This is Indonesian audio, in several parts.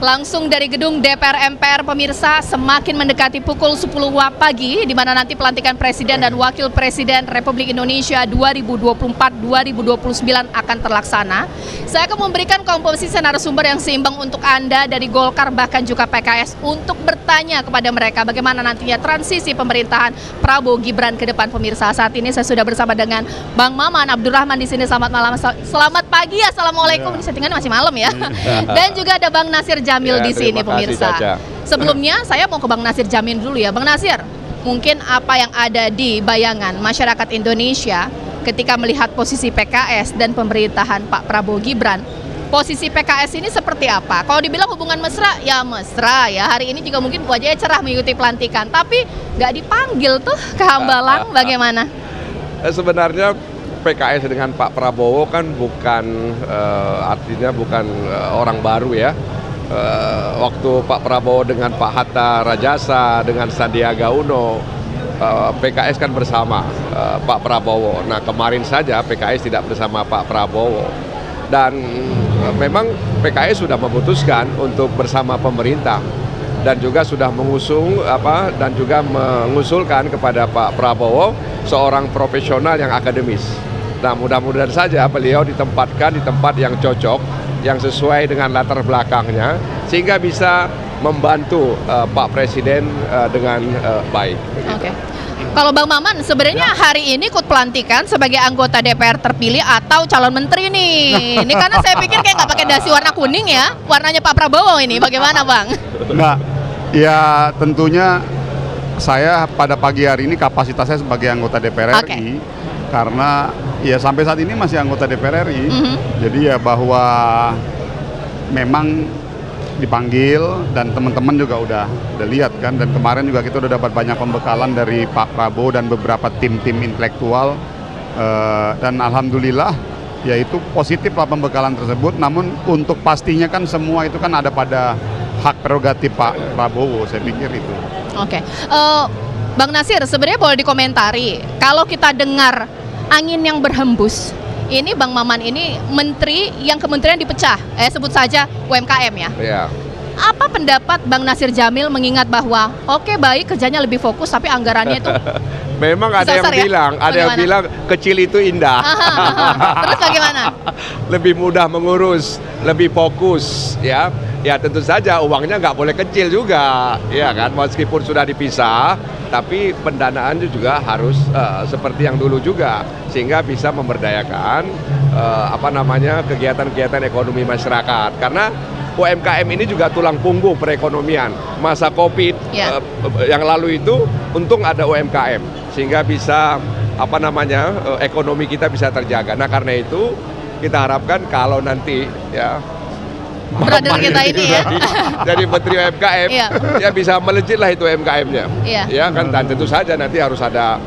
Langsung dari gedung DPR MPR, pemirsa, semakin mendekati pukul 10 pagi, di mana nanti pelantikan Presiden dan Wakil Presiden Republik Indonesia 2024-2029 akan terlaksana. Saya akan memberikan komposisi narasumber yang seimbang untuk Anda dari Golkar bahkan juga PKS untuk bertanya kepada mereka bagaimana nantinya transisi pemerintahan Prabowo Gibran ke depan, pemirsa. Saat ini saya sudah bersama dengan Bang Maman Abdurrahman di sini. Selamat malam, selamat pagi, assalamualaikum. Ini settingannya masih malam ya. Dan juga ada Bang Nasir Jamil di sini, pemirsa. Sebelumnya saya mau ke Bang Nasir Jamil dulu ya. Bang Nasir, mungkin apa yang ada di bayangan masyarakat Indonesia ketika melihat posisi PKS dan pemerintahan Pak Prabowo Gibran, posisi PKS ini seperti apa? Kalau dibilang hubungan mesra, ya mesra ya. Hari ini juga mungkin wajahnya cerah mengikuti pelantikan, tapi nggak dipanggil tuh ke Hambalang, bagaimana? Sebenarnya PKS dengan Pak Prabowo kan bukan artinya bukan orang baru ya. Waktu Pak Prabowo dengan Pak Hatta Rajasa, dengan Sandiaga Uno, PKS kan bersama Pak Prabowo. Nah, kemarin saja PKS tidak bersama Pak Prabowo. Dan memang PKS sudah memutuskan untuk bersama pemerintah dan juga sudah mengusung dan juga mengusulkan kepada Pak Prabowo seorang profesional yang akademis. Nah, mudah-mudahan saja beliau ditempatkan di tempat yang cocok, yang sesuai dengan latar belakangnya, sehingga bisa membantu Pak Presiden dengan baik. Oke. Kalau Bang Maman, sebenarnya hari ini ikut pelantikan sebagai anggota DPR terpilih atau calon menteri nih? Ini karena saya pikir kayak nggak pakai dasi warna kuning ya, warnanya Pak Prabowo ini. Bagaimana, Bang? Nah, ya tentunya saya pada pagi hari ini kapasitasnya sebagai anggota DPR RI, karena ya sampai saat ini masih anggota DPR RI. Jadi ya bahwa memang dipanggil dan teman-teman juga udah lihat kan, dan kemarin juga kita udah dapat banyak pembekalan dari Pak Prabowo dan beberapa tim-tim intelektual, dan alhamdulillah ya itu positif lah pembekalan tersebut. Namun untuk pastinya kan semua itu kan ada pada hak prerogatif Pak Prabowo, saya pikir itu. Oke. Bang Nasir, sebenarnya boleh dikomentari kalau kita dengar angin yang berhembus, ini Bang Maman ini menteri yang kementerian dipecah, sebut saja UMKM ya. Iya. Apa pendapat Bang Nasir Jamil mengingat bahwa oke baik kerjanya lebih fokus tapi anggarannya itu memang ada yang bilang, ada yang bilang kecil itu indah. Terus bagaimana? Lebih mudah mengurus, lebih fokus ya. Ya tentu saja uangnya nggak boleh kecil juga, ya kan, meskipun sudah dipisah, tapi pendanaan juga harus seperti yang dulu juga, sehingga bisa memberdayakan kegiatan-kegiatan ekonomi masyarakat. Karena UMKM ini juga tulang punggung perekonomian. Masa COVID yang lalu itu untung ada UMKM, sehingga bisa ekonomi kita bisa terjaga. Nah karena itu kita harapkan kalau nanti ya brother kita ini ya jadi menteri UMKM ya bisa melejit lah itu UMKM-nya ya kan, dan tentu saja nanti harus ada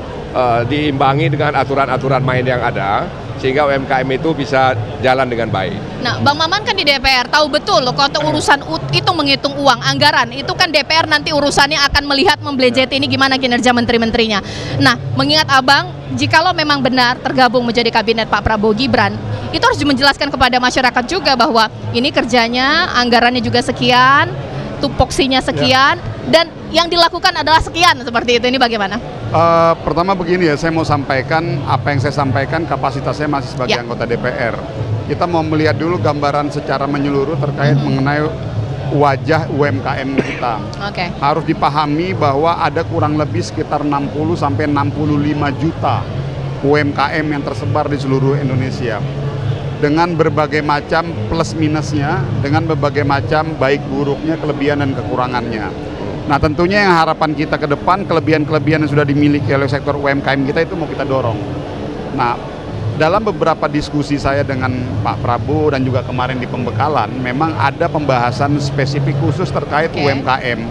diimbangi dengan aturan-aturan main yang ada sehingga UMKM itu bisa jalan dengan baik. Nah, Bang Maman kan di DPR tahu betul loh kalau urusan itu menghitung uang anggaran itu kan DPR nanti urusannya akan melihat membelejeti ini gimana kinerja menteri-menterinya. Nah, mengingat Abang, jikalau memang benar tergabung menjadi kabinet Pak Prabowo Gibran, itu harus menjelaskan kepada masyarakat juga bahwa ini kerjanya, anggarannya juga sekian, tupoksinya sekian, dan yang dilakukan adalah sekian, seperti itu. Ini bagaimana? Pertama begini ya, saya mau sampaikan apa yang saya sampaikan, kapasitas saya masih sebagai anggota DPR. Kita mau melihat dulu gambaran secara menyeluruh terkait mengenai wajah UMKM kita. Harus dipahami bahwa ada kurang lebih sekitar 60 sampai 65 juta UMKM yang tersebar di seluruh Indonesia, dengan berbagai macam plus minusnya, dengan berbagai macam baik buruknya, kelebihan dan kekurangannya. Nah tentunya yang harapan kita ke depan, kelebihan-kelebihan yang sudah dimiliki oleh sektor UMKM kita itu mau kita dorong. Nah dalam beberapa diskusi saya dengan Pak Prabowo dan juga kemarin di pembekalan, memang ada pembahasan spesifik khusus terkait UMKM.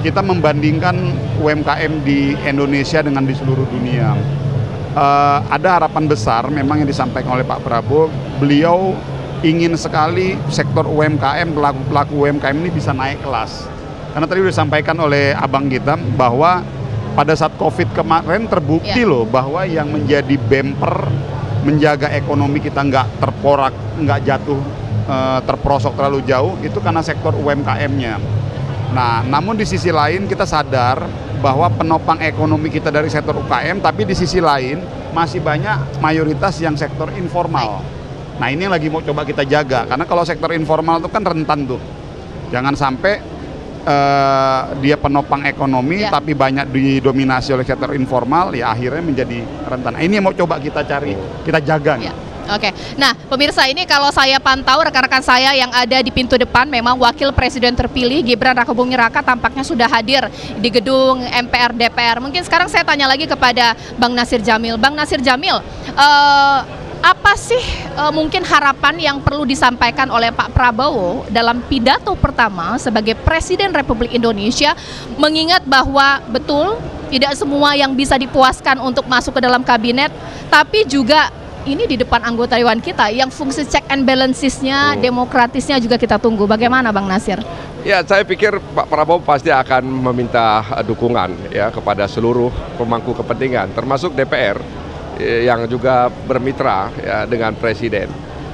Kita membandingkan UMKM di Indonesia dengan di seluruh dunia. Ada harapan besar memang yang disampaikan oleh Pak Prabowo. Beliau ingin sekali sektor UMKM, pelaku-pelaku UMKM ini bisa naik kelas. Karena tadi sudah disampaikan oleh abang kita bahwa pada saat COVID kemarin terbukti loh bahwa yang menjadi bumper menjaga ekonomi kita nggak terporak, nggak jatuh terperosok terlalu jauh itu karena sektor UMKM-nya. Nah, namun di sisi lain kita sadar bahwa penopang ekonomi kita dari sektor UKM, tapi di sisi lain masih banyak mayoritas yang sektor informal. Nah, ini yang lagi mau coba kita jaga, karena kalau sektor informal itu kan rentan tuh. Jangan sampai dia penopang ekonomi tapi banyak didominasi oleh sektor informal, ya akhirnya menjadi rentan. Nah, ini yang mau coba kita cari, kita jaga nih. Oke, nah pemirsa, ini kalau saya pantau rekan-rekan saya yang ada di pintu depan, memang Wakil Presiden terpilih Gibran Rakabuming Raka tampaknya sudah hadir di gedung MPR DPR. Mungkin sekarang saya tanya lagi kepada Bang Nasir Jamil. Bang Nasir Jamil, apa sih mungkin harapan yang perlu disampaikan oleh Pak Prabowo dalam pidato pertama sebagai Presiden Republik Indonesia, mengingat bahwa betul tidak semua yang bisa dipuaskan untuk masuk ke dalam kabinet, tapi juga ini di depan anggota dewan kita yang fungsi check and balances-nya, demokratisnya juga kita tunggu. Bagaimana Bang Nasir? Ya, saya pikir Pak Prabowo pasti akan meminta dukungan ya kepada seluruh pemangku kepentingan, termasuk DPR yang juga bermitra ya dengan Presiden.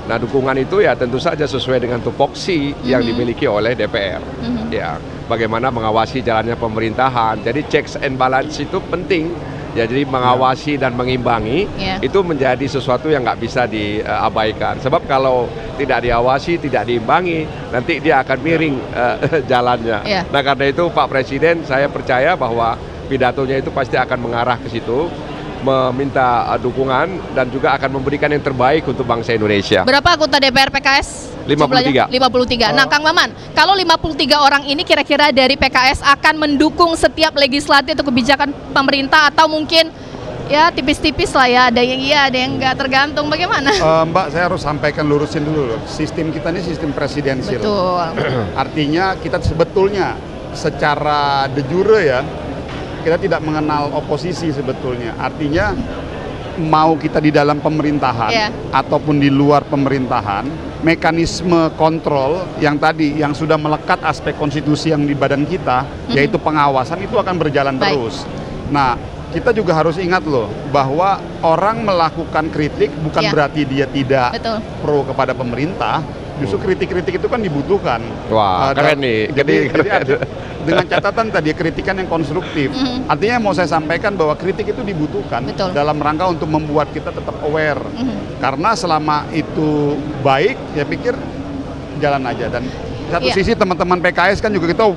Nah, dukungan itu ya tentu saja sesuai dengan tupoksi yang dimiliki oleh DPR. Ya, bagaimana mengawasi jalannya pemerintahan. Jadi checks and balance itu penting. Ya, jadi mengawasi dan mengimbangi itu menjadi sesuatu yang nggak bisa diabaikan. Sebab kalau tidak diawasi, tidak diimbangi, nanti dia akan miring jalannya. Nah, karena itu Pak Presiden, saya percaya bahwa pidatonya itu pasti akan mengarah ke situ, meminta dukungan dan juga akan memberikan yang terbaik untuk bangsa Indonesia. Berapa anggota DPR PKS? 53. 53. Nah, Kang Maman, kalau 53 orang ini kira-kira dari PKS akan mendukung setiap legislatif atau kebijakan pemerintah, atau mungkin ya tipis-tipis lah ya, ada yang iya, ada yang enggak, tergantung bagaimana? Mbak, saya harus sampaikan, lurusin dulu loh. Sistem kita ini sistem presidensial. Betul. Artinya kita sebetulnya secara de jure ya, kita tidak mengenal oposisi sebetulnya. Artinya mau kita di dalam pemerintahan ataupun di luar pemerintahan, mekanisme kontrol yang tadi yang sudah melekat aspek konstitusi yang di badan kita, yaitu pengawasan, itu akan berjalan terus. Nah, kita juga harus ingat loh bahwa orang melakukan kritik bukan berarti dia tidak pro kepada pemerintah. Justru kritik-kritik itu kan dibutuhkan. Wah, keren nih. Jadi dengan catatan tadi kritikan yang konstruktif. Artinya mau saya sampaikan bahwa kritik itu dibutuhkan dalam rangka untuk membuat kita tetap aware. Karena selama itu baik, ya pikir jalan aja. Dan satu sisi teman-teman PKS kan juga kita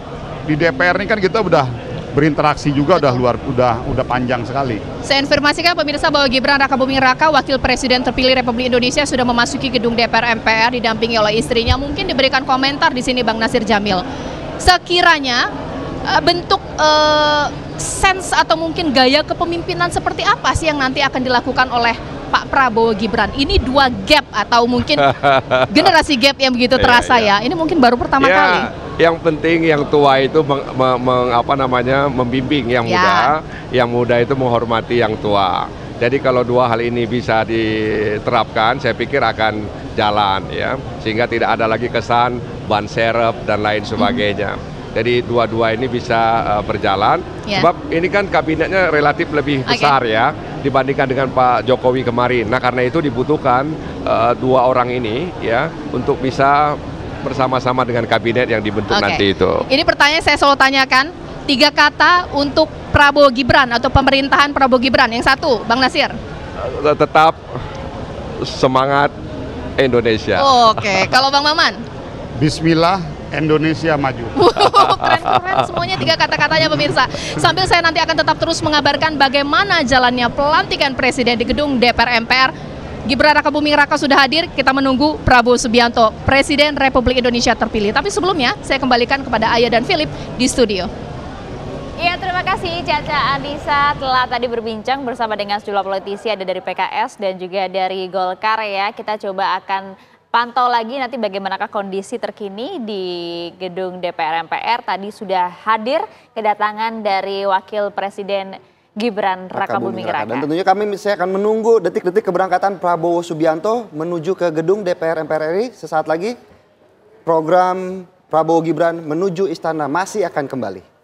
di DPR ini kan kita udah berinteraksi juga, udah panjang sekali. Saya informasikan pemirsa bahwa Gibran Rakabuming Raka, Wakil Presiden terpilih Republik Indonesia, sudah memasuki gedung DPR MPR didampingi oleh istrinya. Mungkin diberikan komentar di sini Bang Nasir Jamil. Sekiranya bentuk sense atau mungkin gaya kepemimpinan seperti apa sih yang nanti akan dilakukan oleh Pak Prabowo Gibran? Ini dua gap atau mungkin generasi gap yang begitu terasa ya. Ini mungkin baru pertama kali. Yang penting yang tua itu membimbing yang muda, yang muda itu menghormati yang tua. Jadi kalau dua hal ini bisa diterapkan, saya pikir akan jalan ya, sehingga tidak ada lagi kesan ban serep dan lain sebagainya. Jadi dua-dua ini bisa berjalan. Sebab ini kan kabinetnya relatif lebih besar ya dibandingkan dengan Pak Jokowi kemarin. Nah, karena itu dibutuhkan dua orang ini ya untuk bisa bersama-sama dengan kabinet yang dibentuk nanti itu. Ini pertanyaan saya selalu tanyakan, 3 kata untuk Prabowo Gibran atau pemerintahan Prabowo Gibran. Yang satu, Bang Nasir. Tetap semangat Indonesia. Oke, kalau Bang Maman? Bismillah, Indonesia maju. Keren-keren semuanya 3 kata-katanya pemirsa. Sambil saya nanti akan tetap terus mengabarkan bagaimana jalannya pelantikan Presiden di gedung DPR MPR. Gibran Rakabuming Raka sudah hadir, kita menunggu Prabowo Subianto, Presiden Republik Indonesia terpilih. Tapi sebelumnya, saya kembalikan kepada Ayah dan Philip di studio. Iya, terima kasih Caca Anissa telah tadi berbincang bersama dengan sejumlah politisi, ada dari PKS dan juga dari Golkar ya. Kita coba akan pantau lagi nanti bagaimanakah kondisi terkini di gedung DPR MPR. Tadi sudah hadir kedatangan dari Wakil Presiden Gibran Rakabuming Raka. Dan tentunya saya akan menunggu detik-detik keberangkatan Prabowo Subianto menuju ke gedung DPR MPR RI. Sesaat lagi program Prabowo Gibran menuju istana masih akan kembali.